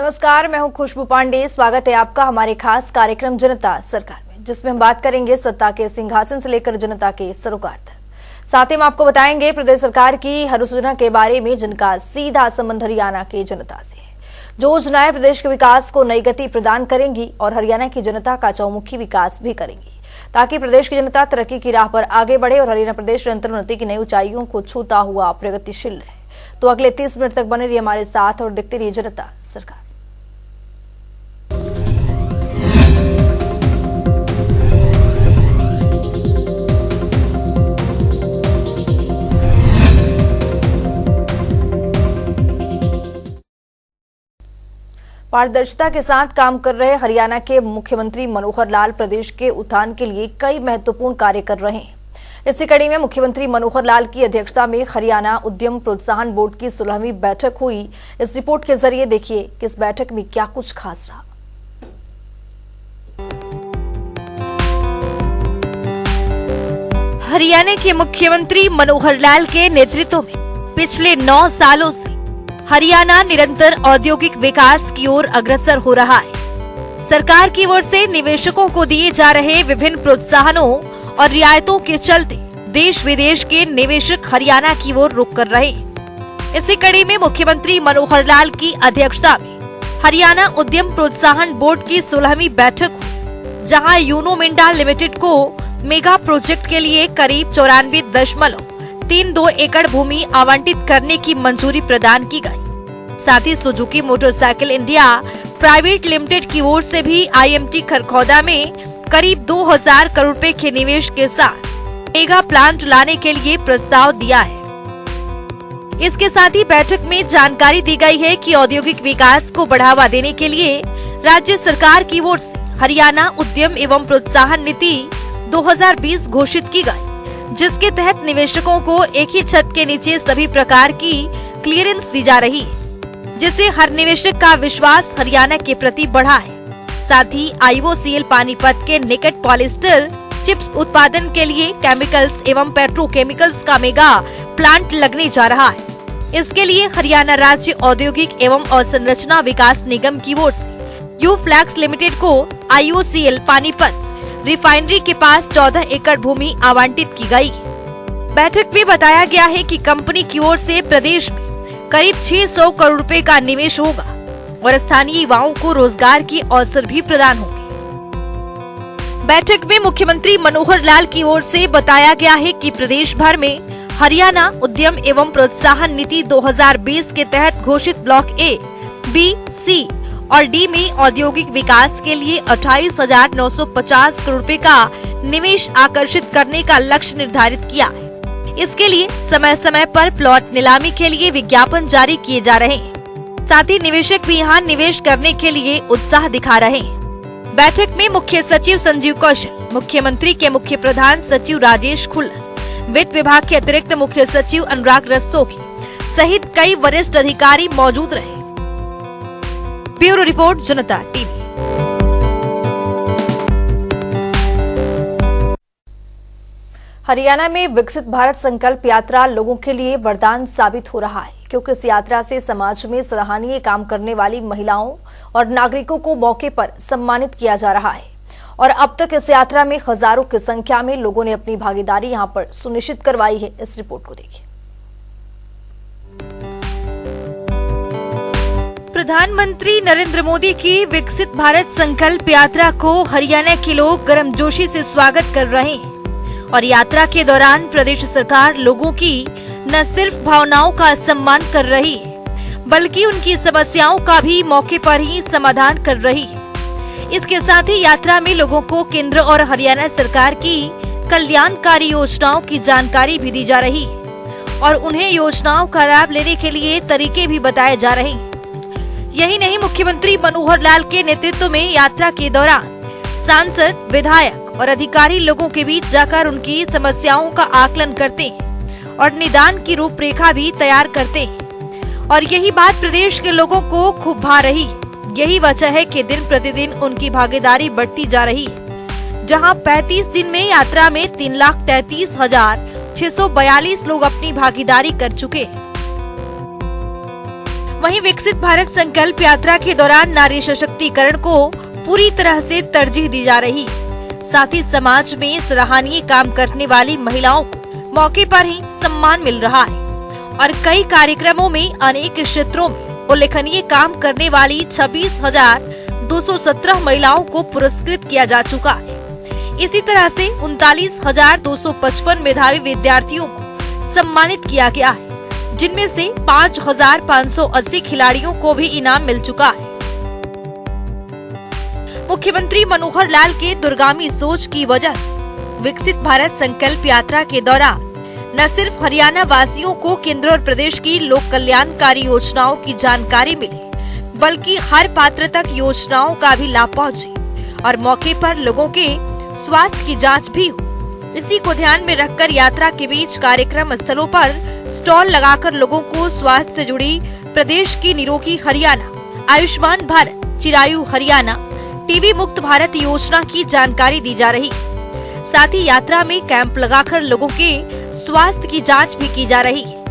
नमस्कार, मैं हूं खुशबू पांडे। स्वागत है आपका हमारे खास कार्यक्रम जनता सरकार में, जिसमें हम बात करेंगे सत्ता के सिंहासन से लेकर जनता के सरोकार तक। साथ ही हम आपको बताएंगे प्रदेश सरकार की हर योजना के बारे में, जिनका सीधा संबंध हरियाणा की जनता से है। जो योजनाएं प्रदेश के विकास को नई गति प्रदान करेंगी और हरियाणा की जनता का चौमुखी विकास भी करेंगी, ताकि प्रदेश की जनता तरक्की की राह पर आगे बढ़े और हरियाणा प्रदेश निरंतर उन्नति की नई ऊंचाइयों को छूता हुआ प्रगतिशील रहे। तो अगले 30 मिनट तक बने रहिए हमारे साथ और देखते रहिए जनता सरकार। पारदर्शिता के साथ काम कर रहे हरियाणा के मुख्यमंत्री मनोहर लाल प्रदेश के उत्थान के लिए कई महत्वपूर्ण कार्य कर रहे हैं। इसी कड़ी में मुख्यमंत्री मनोहर लाल की अध्यक्षता में हरियाणा उद्यम प्रोत्साहन बोर्ड की 16वीं बैठक हुई। इस रिपोर्ट के जरिए देखिए कि इस बैठक में क्या कुछ खास रहा। हरियाणा के मुख्यमंत्री मनोहर लाल के नेतृत्व में पिछले 9 सालों से हरियाणा निरंतर औद्योगिक विकास की ओर अग्रसर हो रहा है। सरकार की ओर से निवेशकों को दिए जा रहे विभिन्न प्रोत्साहनों और रियायतों के चलते देश विदेश के निवेशक हरियाणा की ओर रुख कर रहे हैं। इसी कड़ी में मुख्यमंत्री मनोहर लाल की अध्यक्षता में हरियाणा उद्यम प्रोत्साहन बोर्ड की 16वीं बैठक हुई, जहां यूनो मिंडा लिमिटेड को मेगा प्रोजेक्ट के लिए करीब 94.32 एकड़ भूमि आवंटित करने की मंजूरी प्रदान की गई। साथ ही Suzuki motorcycle India private limited की ओर से भी IMT खरखौदा में करीब 2000 करोड़ रुपए के निवेश के साथ मेगा प्लांट लाने के लिए प्रस्ताव दिया है। इसके साथ ही बैठक में जानकारी दी गई है कि औद्योगिक विकास को बढ़ावा देने के लिए राज्य सरकार की ओर से हरियाणा उद्यम एवं प्रोत्साहन नीति 2020 घोषित की गई, जिसके तहत निवेशकों को एक ही छत के नीचे सभी प्रकार की क्लियरेंस दी जा रही है, जिससे हर निवेशक का विश्वास हरियाणा के प्रति बढ़ा है। साथ ही IOCL पानीपत के निकट पॉलिस्टर चिप्स उत्पादन के लिए केमिकल्स एवं पेट्रोकेमिकल्स का मेगा प्लांट लगने जा रहा है। इसके लिए हरियाणा राज्य औद्योगिक एवं अवसंरचना विकास निगम की ओर से यूफ्लैक्स लिमिटेड को IOCL पानीपत रिफाइनरी के पास 14 एकड़ भूमि आवंटित की गई। बैठक में बताया गया है कि कंपनी की ओर से प्रदेश में करीब 600 करोड़ रुपए का निवेश होगा और स्थानीय युवाओं को रोजगार के अवसर भी प्रदान होंगे। बैठक में मुख्यमंत्री मनोहर लाल की ओर से बताया गया है कि प्रदेश भर में हरियाणा उद्यम एवं प्रोत्साहन नीति 2020 के तहत घोषित ब्लॉक A, B, C और D में औद्योगिक विकास के लिए 28,950 करोड़ रुपए का निवेश आकर्षित करने का लक्ष्य निर्धारित किया है। इसके लिए समय समय पर प्लॉट नीलामी के लिए विज्ञापन जारी किए जा रहे हैं। साथ ही निवेशक भी यहाँ निवेश करने के लिए उत्साह दिखा रहे हैं। बैठक में मुख्य सचिव संजीव कौशल, मुख्यमंत्री के मुख्य प्रधान सचिव राजेश खुल्लर, वित्त विभाग के अतिरिक्त मुख्य सचिव अनुराग रस्तोगी सहित कई वरिष्ठ अधिकारी मौजूद रहे। ब्यूरो रिपोर्ट, जनता टीवी। हरियाणा में विकसित भारत संकल्प यात्रा लोगों के लिए वरदान साबित हो रहा है, क्योंकि इस यात्रा से समाज में सराहनीय काम करने वाली महिलाओं और नागरिकों को मौके पर सम्मानित किया जा रहा है। और अब तक इस यात्रा में हजारों की संख्या में लोगों ने अपनी भागीदारी यहां पर सुनिश्चित करवाई है। इस रिपोर्ट को देखिए। प्रधानमंत्री नरेंद्र मोदी की विकसित भारत संकल्प यात्रा को हरियाणा के लोग गर्मजोशी से स्वागत कर रहे हैं और यात्रा के दौरान प्रदेश सरकार लोगों की न सिर्फ भावनाओं का सम्मान कर रही है, बल्कि उनकी समस्याओं का भी मौके पर ही समाधान कर रही है। इसके साथ ही यात्रा में लोगों को केंद्र और हरियाणा सरकार की कल्याणकारी योजनाओं की जानकारी भी दी जा रही है और उन्हें योजनाओं का लाभ लेने के लिए तरीके भी बताए जा रहे हैं। यही नहीं, मुख्यमंत्री मनोहर लाल के नेतृत्व में यात्रा के दौरान सांसद, विधायक और अधिकारी लोगों के बीच जाकर उनकी समस्याओं का आकलन करते हैं और निदान की रूपरेखा भी तैयार करते हैं। और यही बात प्रदेश के लोगों को खूब भा रही है। यही वजह है कि दिन प्रतिदिन उनकी भागीदारी बढ़ती जा रही है, जहां 35 दिन में यात्रा में 3,33,642 लोग अपनी भागीदारी कर चुके हैं। वहीं विकसित भारत संकल्प यात्रा के दौरान नारी सशक्तिकरण को पूरी तरह से तरजीह दी जा रही है। साथ ही समाज में सराहनीय काम करने वाली महिलाओं को मौके पर ही सम्मान मिल रहा है और कई कार्यक्रमों में अनेक क्षेत्रों में उल्लेखनीय काम करने वाली 26,217 महिलाओं को पुरस्कृत किया जा चुका है। इसी तरह से 39,255 मेधावी विद्यार्थियों को सम्मानित किया गया है, जिनमें से 5,580 खिलाड़ियों को भी इनाम मिल चुका है। मुख्यमंत्री मनोहर लाल के दूरगामी सोच की वजह से विकसित भारत संकल्प यात्रा के दौरान न सिर्फ हरियाणा वासियों को केंद्र और प्रदेश की लोक कल्याणकारी योजनाओं की जानकारी मिले, बल्कि हर पात्र तक योजनाओं का भी लाभ पहुंचे और मौके पर लोगों के स्वास्थ्य की जांच भी हो। इसी को ध्यान में रखकर यात्रा के बीच कार्यक्रम स्थलों पर स्टॉल लगाकर लोगों को स्वास्थ्य से जुड़ी प्रदेश की निरोगी हरियाणा, आयुष्मान भारत, चिरायु हरियाणा, टीबी मुक्त भारत योजना की जानकारी दी जा रही। साथ ही यात्रा में कैंप लगाकर लोगों के स्वास्थ्य की जांच भी की जा रही है,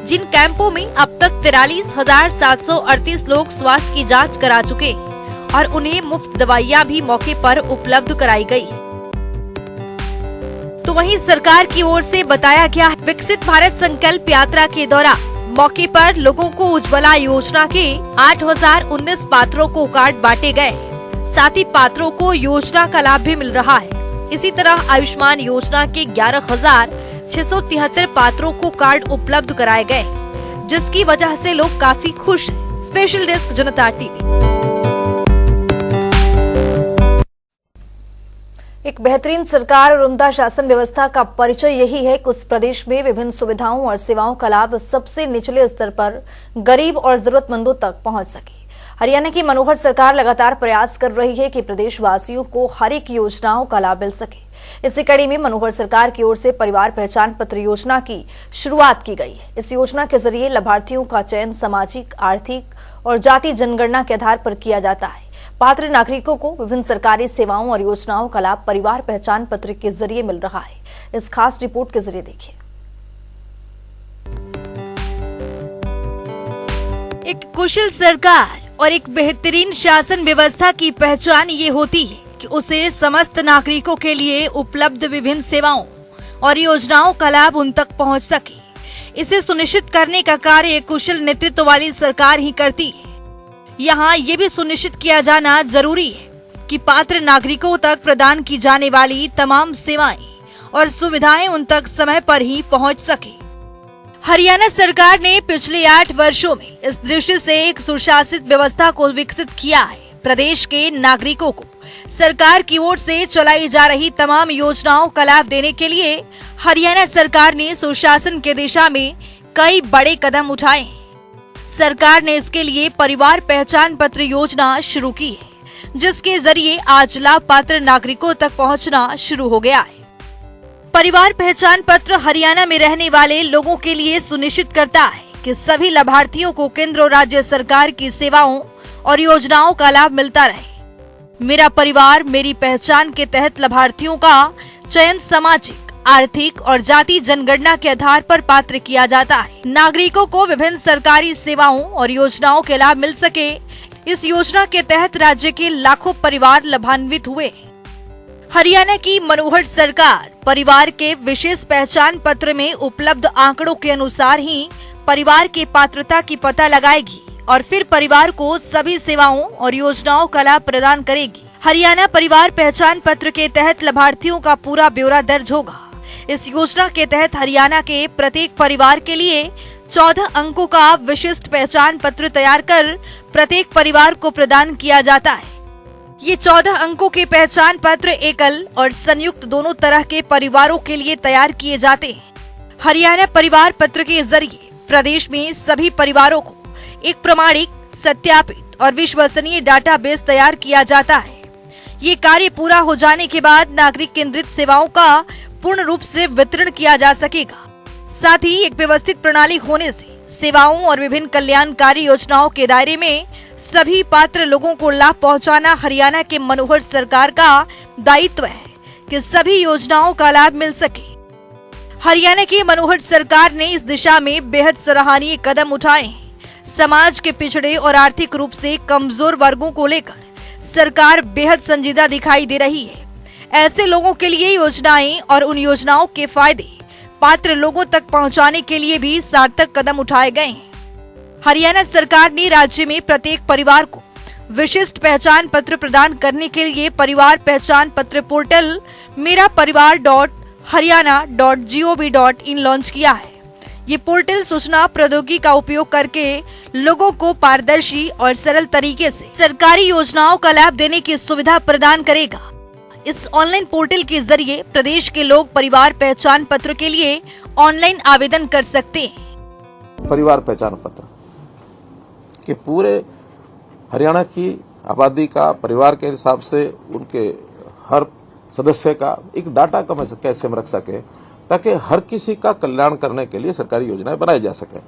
जिन कैंपों में अब तक 43,738 लोग स्वास्थ्य की जांच करा चुके हैं और उन्हें मुफ्त दवाइयां भी मौके पर उपलब्ध कराई गई है। तो वहीं सरकार की ओर से बताया गया है, विकसित भारत संकल्प यात्रा के दौरान मौके पर लोगों को उज्ज्वला योजना के 8,019 पात्रों को कार्ड बांटे गए। साथ ही पात्रों को योजना का लाभ भी मिल रहा है। इसी तरह आयुष्मान योजना के 11,673 पात्रों को कार्ड उपलब्ध कराए गए, जिसकी वजह से लोग काफी खुश हैं। स्पेशल डेस्क जनता टीवी। एक बेहतरीन सरकार और उम्दा शासन व्यवस्था का परिचय यही है कि उस प्रदेश में विभिन्न सुविधाओं और सेवाओं का लाभ सबसे निचले स्तर पर गरीब और जरूरतमंदों तक पहुंच सके। हरियाणा की मनोहर सरकार लगातार प्रयास कर रही है कि प्रदेशवासियों को हर एक योजनाओं का लाभ मिल सके। इसी कड़ी में मनोहर सरकार की ओर से परिवार पहचान पत्र योजना की शुरुआत की गई है। इस योजना के जरिए लाभार्थियों का चयन सामाजिक, आर्थिक और जाति जनगणना के आधार पर किया जाता है। पात्र नागरिकों को विभिन्न सरकारी सेवाओं और योजनाओं का लाभ परिवार पहचान पत्र के जरिए मिल रहा है। इस खास रिपोर्ट के जरिए देखिए। एक कुशल सरकार और एक बेहतरीन शासन व्यवस्था की पहचान ये होती है कि उसे समस्त नागरिकों के लिए उपलब्ध विभिन्न सेवाओं और योजनाओं का लाभ उन तक पहुंच सके। इसे सुनिश्चित करने का कार्य एक कुशल नेतृत्व वाली सरकार ही करती है। यहाँ ये भी सुनिश्चित किया जाना जरूरी है कि पात्र नागरिकों तक प्रदान की जाने वाली तमाम सेवाएं और सुविधाएं उन तक समय पर ही पहुंच सके। हरियाणा सरकार ने पिछले 8 वर्षों में इस दृष्टि से एक सुशासित व्यवस्था को विकसित किया है। प्रदेश के नागरिकों को सरकार की ओर से चलाई जा रही तमाम योजनाओं का लाभ देने के लिए हरियाणा सरकार ने सुशासन के दिशा में कई बड़े कदम उठाए हैं। सरकार ने इसके लिए परिवार पहचान पत्र योजना शुरू की है, जिसके जरिए आज लाभ पात्र नागरिकों तक पहुंचना शुरू हो गया है। परिवार पहचान पत्र हरियाणा में रहने वाले लोगों के लिए सुनिश्चित करता है कि सभी लाभार्थियों को केंद्र और राज्य सरकार की सेवाओं और योजनाओं का लाभ मिलता रहे। मेरा परिवार मेरी पहचान के तहत लाभार्थियों का चयन सामाजिक, आर्थिक और जाति जनगणना के आधार पर पात्र किया जाता है। नागरिकों को विभिन्न सरकारी सेवाओं और योजनाओं के लाभ मिल सके, इस योजना के तहत राज्य के लाखों परिवार लाभान्वित हुए। हरियाणा की मनोहर सरकार परिवार के विशेष पहचान पत्र में उपलब्ध आंकड़ों के अनुसार ही परिवार की पात्रता की पता लगाएगी और फिर परिवार को सभी सेवाओं और योजनाओं का लाभ प्रदान करेगी। हरियाणा परिवार पहचान पत्र के तहत लाभार्थियों का पूरा ब्यौरा दर्ज होगा। इस योजना के तहत हरियाणा के प्रत्येक परिवार के लिए 14 अंकों का विशिष्ट पहचान पत्र तैयार कर प्रत्येक परिवार को प्रदान किया जाता है। ये 14 अंकों के पहचान पत्र एकल और संयुक्त दोनों तरह के परिवारों के लिए तैयार किए जाते हैं। हरियाणा परिवार पत्र के जरिए प्रदेश में सभी परिवारों को एक प्रमाणिक, सत्यापित और विश्वसनीय डाटाबेस तैयार किया जाता है। ये कार्य पूरा हो जाने के बाद नागरिक केंद्रित सेवाओं का पूर्ण रूप से वितरण किया जा सकेगा। साथ ही एक व्यवस्थित प्रणाली होने से सेवाओं और विभिन्न कल्याणकारी योजनाओं के दायरे में सभी पात्र लोगों को लाभ पहुंचाना हरियाणा के मनोहर सरकार का दायित्व है कि सभी योजनाओं का लाभ मिल सके। हरियाणा की मनोहर सरकार ने इस दिशा में बेहद सराहनीय कदम उठाए हैं। समाज के पिछड़े और आर्थिक रूप से कमजोर वर्गों को लेकर सरकार बेहद संजीदा दिखाई दे रही है। ऐसे लोगों के लिए योजनाएं और उन योजनाओं के फायदे पात्र लोगों तक पहुंचाने के लिए भी सार्थक कदम उठाए गए हैं। हरियाणा सरकार ने राज्य में प्रत्येक परिवार को विशिष्ट पहचान पत्र प्रदान करने के लिए परिवार पहचान पत्र पोर्टल मेरा परिवार.haryana.gov.in लॉन्च किया है। ये पोर्टल सूचना प्रौद्योगिकी का उपयोग करके लोगों को पारदर्शी और सरल तरीके से सरकारी योजनाओं का लाभ देने की सुविधा प्रदान करेगा। इस ऑनलाइन पोर्टल के जरिए प्रदेश के लोग परिवार पहचान पत्र के लिए ऑनलाइन आवेदन कर सकते हैं। परिवार पहचान पत्र के पूरे हरियाणा की आबादी का परिवार के हिसाब से उनके हर सदस्य का एक डाटा कैसे हम रख सके ताकि हर किसी का कल्याण करने के लिए सरकारी योजनाएं बनाई जा सके।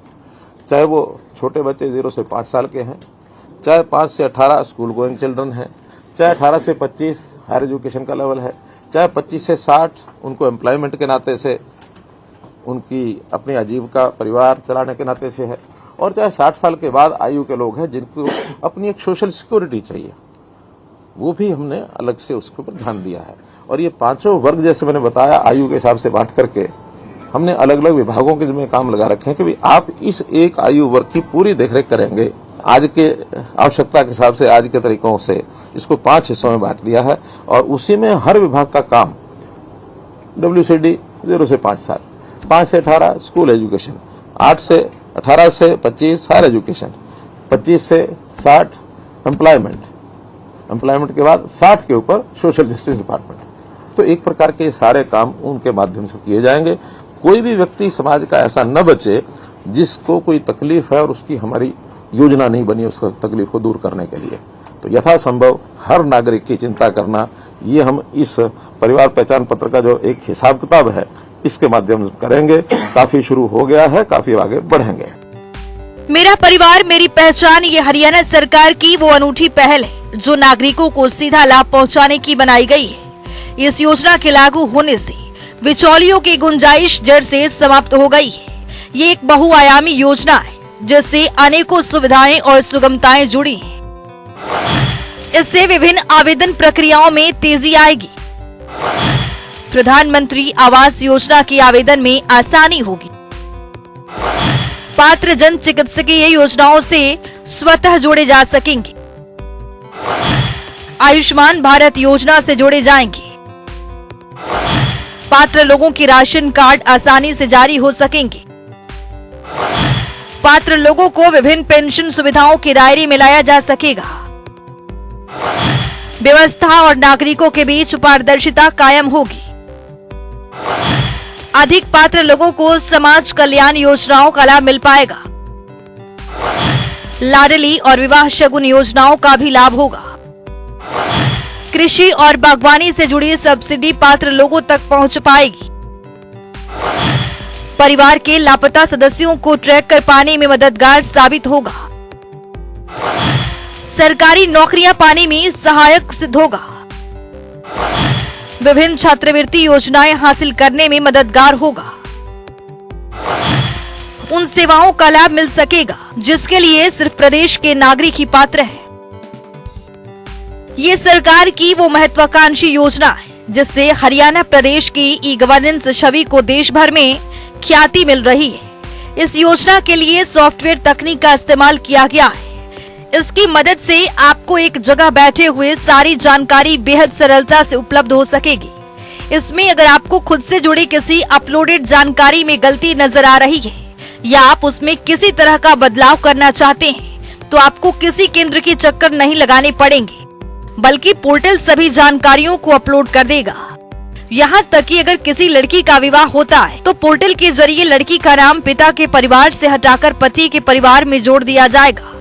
चाहे वो छोटे बच्चे 0 से 5 साल के हैं, चाहे 5 से 18 स्कूल गोइंग चिल्ड्रन हैं, चाहे 18 से 25 हायर एजुकेशन का लेवल है, चाहे 25 से 60 उनको एम्प्लॉयमेंट के नाते से उनकी अपनी आजीविका परिवार चलाने के नाते से है, और चाहे 60 साल के बाद आयु के लोग हैं जिनको अपनी एक सोशल सिक्योरिटी चाहिए, वो भी हमने अलग से उसके ऊपर ध्यान दिया है। और ये पांचों वर्ग जैसे मैंने बताया आयु के हिसाब से बांट करके हमने अलग अलग विभागों के जिम्मे काम लगा रखे हैं कि भाई आप इस एक आयु वर्ग की पूरी देखरेख करेंगे। आज के आवश्यकता के हिसाब से आज के तरीकों से इसको 5 हिस्सों में बांट दिया है और उसी में हर विभाग का काम WCD 0 से 5 साल, 5 से 18 स्कूल एजुकेशन, 18 से 25 हायर एजुकेशन, 25 से 60 एम्प्लॉयमेंट के बाद 60 के ऊपर सोशल जस्टिस डिपार्टमेंट। तो एक प्रकार के सारे काम उनके माध्यम से किए जाएंगे। कोई भी व्यक्ति समाज का ऐसा न बचे जिसको कोई तकलीफ है और उसकी हमारी योजना नहीं बनी उसका तकलीफ को दूर करने के लिए। तो यथासंभव हर नागरिक की चिंता करना, ये हम इस परिवार पहचान पत्र का जो एक हिसाब किताब है इसके माध्यम से करेंगे। काफी शुरू हो गया है, काफी आगे बढ़ेंगे। मेरा परिवार मेरी पहचान ये हरियाणा सरकार की वो अनूठी पहल है जो नागरिकों को सीधा लाभ पहुंचाने की बनाई गई है। इस योजना के लागू होने से बिचौलियों की गुंजाइश जड़ से समाप्त हो गई है। ये एक बहुआयामी योजना है जिससे अनेकों सुविधाएं और सुगमताएं जुड़ी हैं। इससे विभिन्न आवेदन प्रक्रियाओं में तेजी आएगी। प्रधानमंत्री आवास योजना के आवेदन में आसानी होगी। पात्र जन चिकित्सकीय योजनाओं से स्वतः जोड़े जा सकेंगे। आयुष्मान भारत योजना से जोड़े जाएंगे। पात्र लोगों की राशन कार्ड आसानी से जारी हो सकेंगे। पात्र लोगों को विभिन्न पेंशन सुविधाओं के दायरे में लाया जा सकेगा। व्यवस्था और नागरिकों के बीच पारदर्शिता कायम होगी। अधिक पात्र लोगों को समाज कल्याण योजनाओं का लाभ मिल पाएगा। लाडली और विवाह शगुन योजनाओं का भी लाभ होगा। कृषि और बागवानी से जुड़ी सब्सिडी पात्र लोगों तक पहुंच पाएगी। परिवार के लापता सदस्यों को ट्रैक कर पाने में मददगार साबित होगा। सरकारी नौकरियां पाने में सहायक सिद्ध होगा। विभिन्न छात्रवृत्ति योजनाएं हासिल करने में मददगार होगा। उन सेवाओं का लाभ मिल सकेगा जिसके लिए सिर्फ प्रदेश के नागरिक ही पात्र हैं। ये सरकार की वो महत्वाकांक्षी योजना है जिससे हरियाणा प्रदेश की ई गवर्नेंस छवि को देश भर में ख्याति मिल रही है। इस योजना के लिए सॉफ्टवेयर तकनीक का इस्तेमाल किया गया है। इसकी मदद से आपको एक जगह बैठे हुए सारी जानकारी बेहद सरलता से उपलब्ध हो सकेगी। इसमें अगर आपको खुद से जुड़ी किसी अपलोडेड जानकारी में गलती नजर आ रही है या आप उसमें किसी तरह का बदलाव करना चाहते हैं तो आपको किसी केंद्र के चक्कर नहीं लगाने पड़ेंगे, बल्कि पोर्टल सभी जानकारियों को अपलोड कर देगा। यहाँ तक कि अगर किसी लड़की का विवाह होता है तो पोर्टल के जरिए लड़की का नाम पिता के परिवार से हटाकर पति के परिवार में जोड़ दिया जाएगा।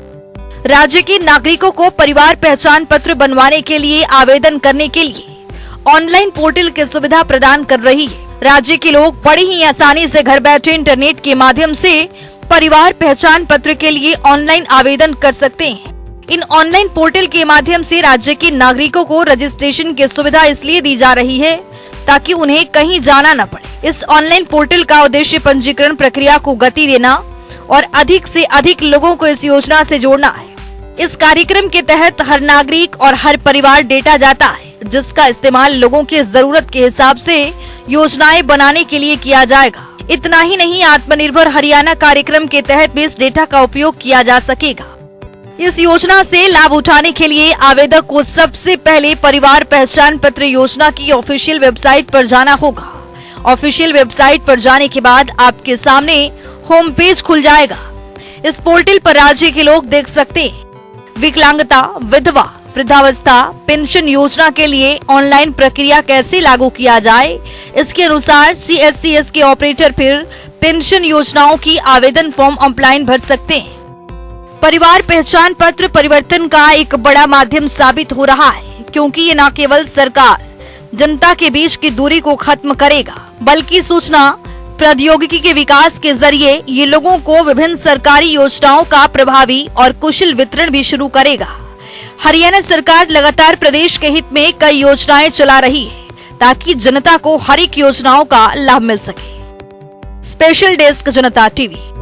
राज्य के नागरिकों को परिवार पहचान पत्र बनवाने के लिए आवेदन करने के लिए ऑनलाइन पोर्टल की सुविधा प्रदान कर रही है। राज्य के लोग बड़ी ही आसानी से घर बैठे इंटरनेट के माध्यम से परिवार पहचान पत्र के लिए ऑनलाइन आवेदन कर सकते हैं। इन ऑनलाइन पोर्टल के माध्यम से राज्य के नागरिकों को रजिस्ट्रेशन की सुविधा इसलिए दी जा रही है ताकि उन्हें कहीं जाना न पड़े। इस ऑनलाइन पोर्टल का उद्देश्य पंजीकरण प्रक्रिया को गति देना और अधिक से अधिक लोगों को इस योजना से जोड़ना है। इस कार्यक्रम के तहत हर नागरिक और हर परिवार डेटा जाता है, जिसका इस्तेमाल लोगों की जरूरत के हिसाब से योजनाएं बनाने के लिए किया जाएगा। इतना ही नहीं, आत्मनिर्भर हरियाणा कार्यक्रम के तहत भी इस डेटा का उपयोग किया जा सकेगा। इस योजना से लाभ उठाने के लिए आवेदक को सबसे पहले परिवार पहचान पत्र योजना की ऑफिशियल वेबसाइट पर जाना होगा। ऑफिशियल वेबसाइट पर जाने के बाद आपके सामने होम पेज खुल जाएगा। इस पोर्टल पर राज्य के लोग देख सकते हैं विकलांगता, विधवा, वृद्धावस्था पेंशन योजना के लिए ऑनलाइन प्रक्रिया कैसे लागू किया जाए। इसके अनुसार CSCS के ऑपरेटर फिर पेंशन योजनाओं की आवेदन फॉर्म ऑनलाइन भर सकते हैं। परिवार पहचान पत्र परिवर्तन का एक बड़ा माध्यम साबित हो रहा है, क्योंकि ये न केवल सरकार जनता के बीच की दूरी को खत्म करेगा, बल्कि सूचना प्रौद्योगिकी के विकास के जरिए ये लोगों को विभिन्न सरकारी योजनाओं का प्रभावी और कुशल वितरण भी शुरू करेगा। हरियाणा सरकार लगातार प्रदेश के हित में कई योजनाएं चला रही है, ताकि जनता को हर एक योजनाओं का लाभ मिल सके। स्पेशल डेस्क जनता टीवी।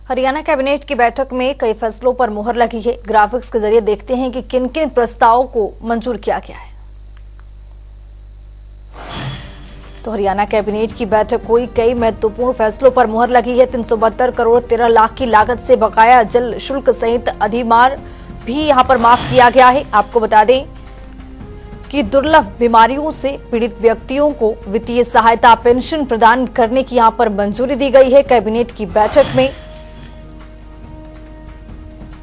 हरियाणा कैबिनेट की बैठक में कई फैसलों पर मुहर लगी है। ग्राफिक्स के जरिए देखते हैं कि किन किन प्रस्तावों को मंजूर किया गया है। तो हरियाणा कैबिनेट की बैठक हुई, कई महत्वपूर्ण फैसलों पर मुहर लगी है। 372 करोड़ 13 लाख की लागत से बकाया जल शुल्क सहित अधिभार भी यहां पर माफ किया गया है। आपको बता दें कि दुर्लभ बीमारियों से पीड़ित व्यक्तियों को वित्तीय सहायता पेंशन प्रदान करने की यहां पर मंजूरी दी गई है। कैबिनेट की बैठक में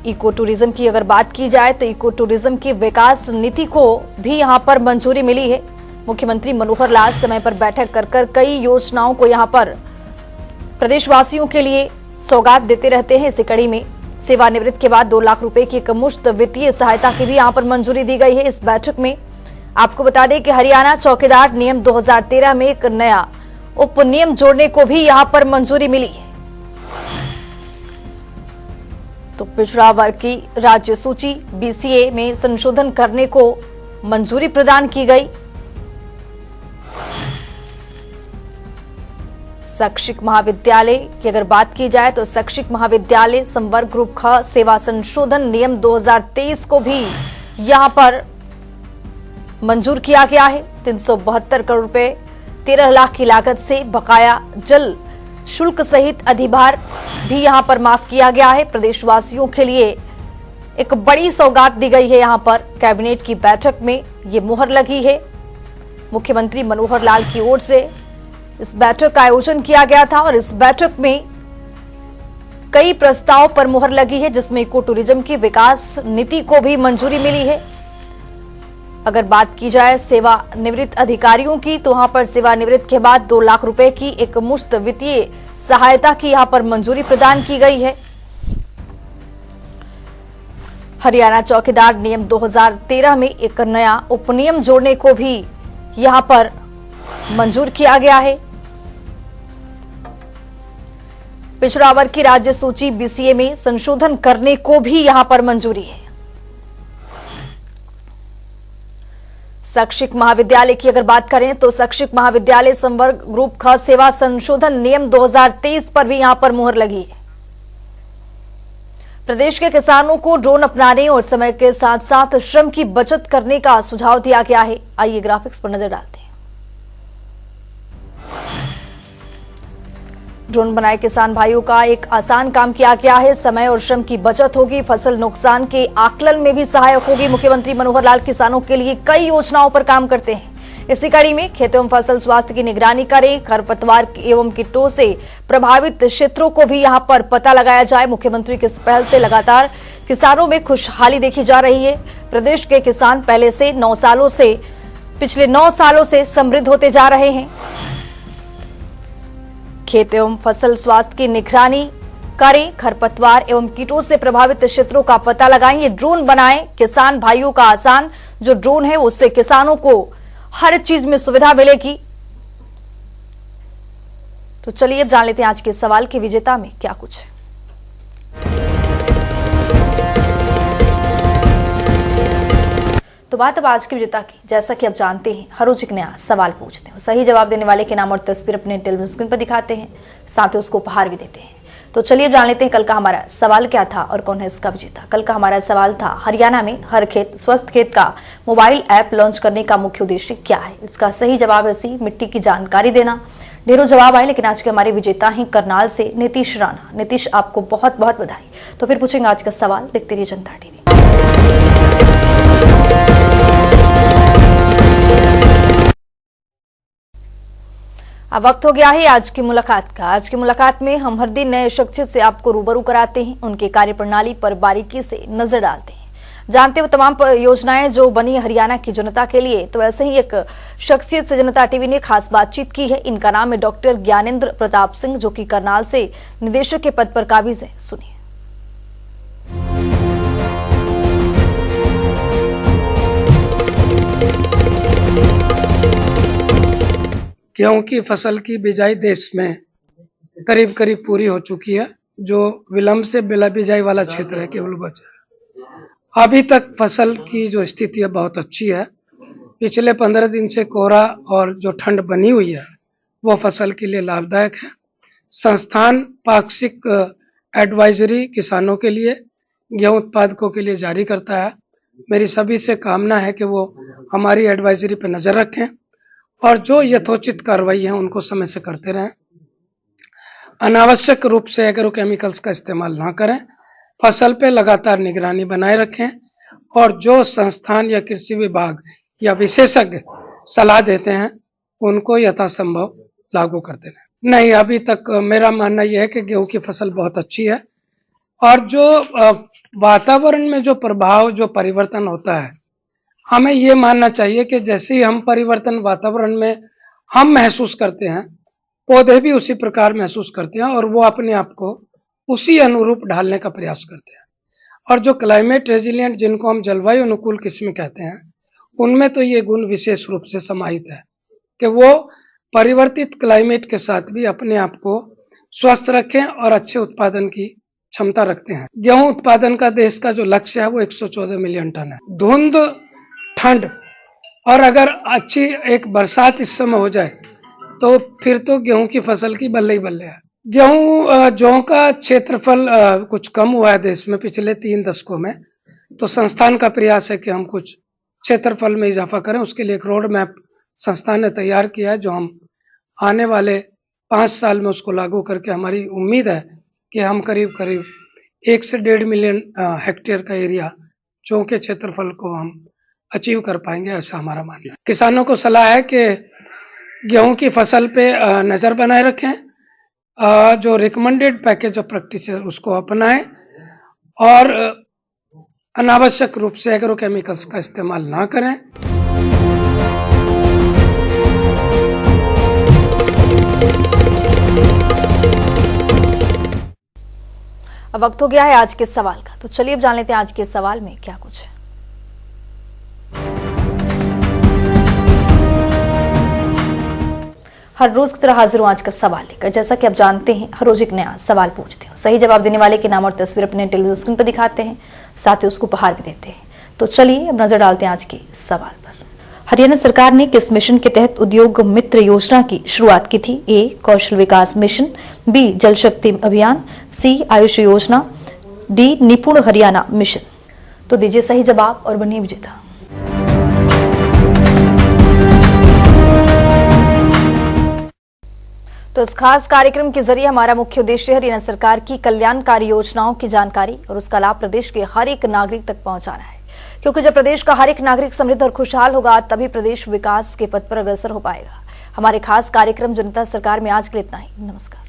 इको टूरिज्म की अगर बात की जाए तो इको टूरिज्म की विकास नीति को भी यहां पर मंजूरी मिली है। मुख्यमंत्री मनोहर लाल समय पर बैठक कर कई योजनाओं को यहां पर प्रदेशवासियों के लिए सौगात देते रहते हैं। इसी कड़ी में सेवानिवृत्त के बाद 2 लाख रुपए की एकमुश्त वित्तीय सहायता की भी यहां पर मंजूरी दी गई है। इस बैठक में आपको बता दें कि हरियाणा चौकीदार नियम 2013 में एक नया उपनियम जोड़ने को भी यहां पर मंजूरी मिली है। तो पिछड़ा वर्ग की राज्य सूची BCA में संशोधन करने को मंजूरी प्रदान की गई। शैक्षिक महाविद्यालय की अगर बात की जाए तो शैक्षिक महाविद्यालय संवर्ग ग्रुप ख सेवा संशोधन नियम 2023 को भी यहां पर मंजूर किया गया है। 372 करोड़ रुपए 13 लाख की लागत से बकाया जल शुल्क सहित अधिभार भी यहां पर माफ किया गया है। प्रदेशवासियों के लिए एक बड़ी सौगात दी गई है। यहां पर कैबिनेट की बैठक में ये मुहर लगी है। मुख्यमंत्री मनोहर लाल की ओर से इस बैठक का आयोजन किया गया था और इस बैठक में कई प्रस्ताव पर मुहर लगी है, जिसमें इको टूरिज्म की विकास नीति को भी मंजूरी मिली है। अगर बात की जाए सेवानिवृत्त अधिकारियों की, तो वहां पर सेवानिवृत्त के बाद 2 लाख रुपए की एक मुश्त वित्तीय सहायता की यहां पर मंजूरी प्रदान की गई है। हरियाणा चौकीदार नियम 2013 में एक नया उपनियम जोड़ने को भी यहां पर मंजूर किया गया है। पिछड़ा वर्ग की राज्य सूची BCA में संशोधन करने को भी यहां पर मंजूरी है। शैक्षिक महाविद्यालय की अगर बात करें तो शैक्षिक महाविद्यालय संवर्ग ग्रुप ख सेवा संशोधन नियम 2023 पर भी यहां पर मुहर लगी है। प्रदेश के किसानों को ड्रोन अपनाने और समय के साथ साथ श्रम की बचत करने का सुझाव दिया गया है। आइए ग्राफिक्स पर नजर डालते हैं। ड्रोन बनाए किसान भाइयों का एक आसान काम किया गया है। समय और श्रम की बचत होगी, फसल नुकसान के आकलन में भी सहायक होगी। मुख्यमंत्री मनोहर लाल किसानों के लिए कई योजनाओं पर काम करते हैं। इसी कड़ी में खेतों एवं फसल स्वास्थ्य की निगरानी करें, खरपतवार एवं कीटों से प्रभावित क्षेत्रों को भी यहां पर पता लगाया जाए। मुख्यमंत्री की इस पहल से लगातार किसानों में खुशहाली देखी जा रही है। प्रदेश के किसान पिछले 9 सालों से समृद्ध होते जा रहे हैं। खेत एवं फसल स्वास्थ्य की निगरानी करें, खरपतवार एवं कीटों से प्रभावित क्षेत्रों का पता लगाएं। ये ड्रोन बनाएं किसान भाइयों का आसान जो ड्रोन है उससे किसानों को हर चीज में सुविधा मिलेगी। तो चलिए अब जान लेते हैं आज के सवाल के विजेता में क्या कुछ है। तो तो बात अब आज की विजेता की। जैसा कि आप जानते हैं, हर रोज एक नया सवाल पूछते हैं, सही जवाब देने वाले के नाम और तस्वीर अपने टेलीविजन स्क्रीन पर दिखाते हैं, साथ ही उसको उपहार भी देते हैं। तो चलिए जान लेते हैं कल का हमारा सवाल क्या था और कौन है इसका विजेता। कल का हमारा सवाल था, हरियाणा में हर खेत स्वस्थ खेत का मोबाइल ऐप लॉन्च करने का मुख्य उद्देश्य क्या है। इसका सही जवाब है सी, मिट्टी की जानकारी देना। ढेरों जवाब आए, लेकिन आज के हमारे विजेता हैं करनाल से नीतीश राणा। नीतीश, आपको बहुत बहुत बधाई। तो फिर पूछेंगे आज का सवाल, देखते रहिए जनता टीवी। अब वक्त हो गया है आज की मुलाकात का। आज की मुलाकात में हम हर दिन नए शख्सियत से आपको रूबरू कराते हैं, उनके कार्यप्रणाली पर बारीकी से नजर डालते हैं, जानते हैं वो तमाम योजनाएं जो बनी हरियाणा की जनता के लिए। तो ऐसे ही एक शख्सियत से जनता टीवी ने खास बातचीत की है। इनका नाम है डॉक्टर ज्ञानेंद्र प्रताप सिंह, जो कि करनाल से निदेशक के पद पर काबिज है। सुनिए। गेहूं की फसल की बिजाई देश में करीब करीब पूरी हो चुकी है। जो विलंब से बिजाई वाला क्षेत्र है केवल बचा है। अभी तक फसल की जो स्थिति है बहुत अच्छी है। पिछले 15 दिन से कोहरा और जो ठंड बनी हुई है वो फसल के लिए लाभदायक है। संस्थान पाक्षिक एडवाइजरी किसानों के लिए, गेहूं उत्पादकों के लिए जारी करता है। मेरी सभी से कामना है कि वो हमारी एडवाइजरी पर नजर रखें और जो यथोचित कार्रवाई है उनको समय से करते रहें। अनावश्यक रूप से एग्रोकेमिकल्स का इस्तेमाल ना करें। फसल पे लगातार निगरानी बनाए रखें और जो संस्थान या कृषि विभाग या विशेषज्ञ सलाह देते हैं उनको यथासंभव लागू करते रहें। नहीं, अभी तक मेरा मानना यह है कि गेहूं की फसल बहुत अच्छी है और जो वातावरण में जो प्रभाव, जो परिवर्तन होता है, हमें ये मानना चाहिए कि जैसे ही हम परिवर्तन वातावरण में हम महसूस करते हैं, पौधे भी उसी प्रकार महसूस करते हैं और वो अपने आप को उसी अनुरूप ढालने का प्रयास करते हैं। और जो क्लाइमेट रेजिलिएंट, जिनको हम जलवायु अनुकूल किस्में कहते हैं, उनमें तो ये गुण विशेष रूप से समाहित है कि वो परिवर्तित क्लाइमेट के साथ भी अपने आप को स्वस्थ रखें और अच्छे उत्पादन की क्षमता रखते हैं। गेहूं उत्पादन का देश का जो लक्ष्य है वो 114 मिलियन टन है। धुंध, ठंड और अगर अच्छी एक बरसात इस समय हो जाए तो फिर तो गेहूं की फसल की बल्ले ही बल्ले है। जौ का क्षेत्रफल कुछ कम हुआ है देश में पिछले 3 दशकों में, तो संस्थान का प्रयास है कि हम कुछ क्षेत्रफल में इजाफा करें। उसके लिए एक रोड मैप संस्थान ने तैयार किया है, जो हम आने वाले 5 साल में उसको लागू करके हमारी उम्मीद है कि हम करीब करीब 1 से 1.5 मिलियन हेक्टेयर का एरिया जौ के क्षेत्रफल को हम अचीव कर पाएंगे, ऐसा हमारा मानना है। किसानों को सलाह है कि गेहूं की फसल पे नजर बनाए रखें, जो रिकमेंडेड पैकेज ऑफ प्रैक्टिस है उसको अपनाएं और अनावश्यक रूप से एग्रोकेमिकल्स का इस्तेमाल ना करें। अब वक्त हो गया है आज के सवाल का। तो चलिए अब जान लेते हैं आज के सवाल में क्या कुछ है। हर रोज की तरह हाजिर हूं आज का सवाल लेकर। जैसा कि आप जानते हैं, हर रोज एक नया सवाल पूछते हैं, सही जवाब देने वाले के नाम और तस्वीर अपने टेलीविजन स्क्रीन पर दिखाते हैं, साथ ही उसको उपहार भी देते हैं। तो चलिए अब नजर डालते हैं आज के सवाल पर। हरियाणा सरकार ने किस मिशन के तहत उद्योग मित्र योजना की शुरुआत की थी। ए, कौशल विकास मिशन, बी, जल शक्ति अभियान, सी, आयुष योजना, डी, निपुण हरियाणा मिशन। तो दीजिए सही जवाब और बनिए विजेता। तो इस खास कार्यक्रम के जरिए हमारा मुख्य उद्देश्य हरियाणा सरकार की कल्याणकारी योजनाओं की जानकारी और उसका लाभ प्रदेश के हर एक नागरिक तक पहुंचाना है, क्योंकि जब प्रदेश का हर एक नागरिक समृद्ध और खुशहाल होगा तभी प्रदेश विकास के पथ पर अग्रसर हो पाएगा। हमारे खास कार्यक्रम जनता सरकार में आज के लिए इतना ही। नमस्कार।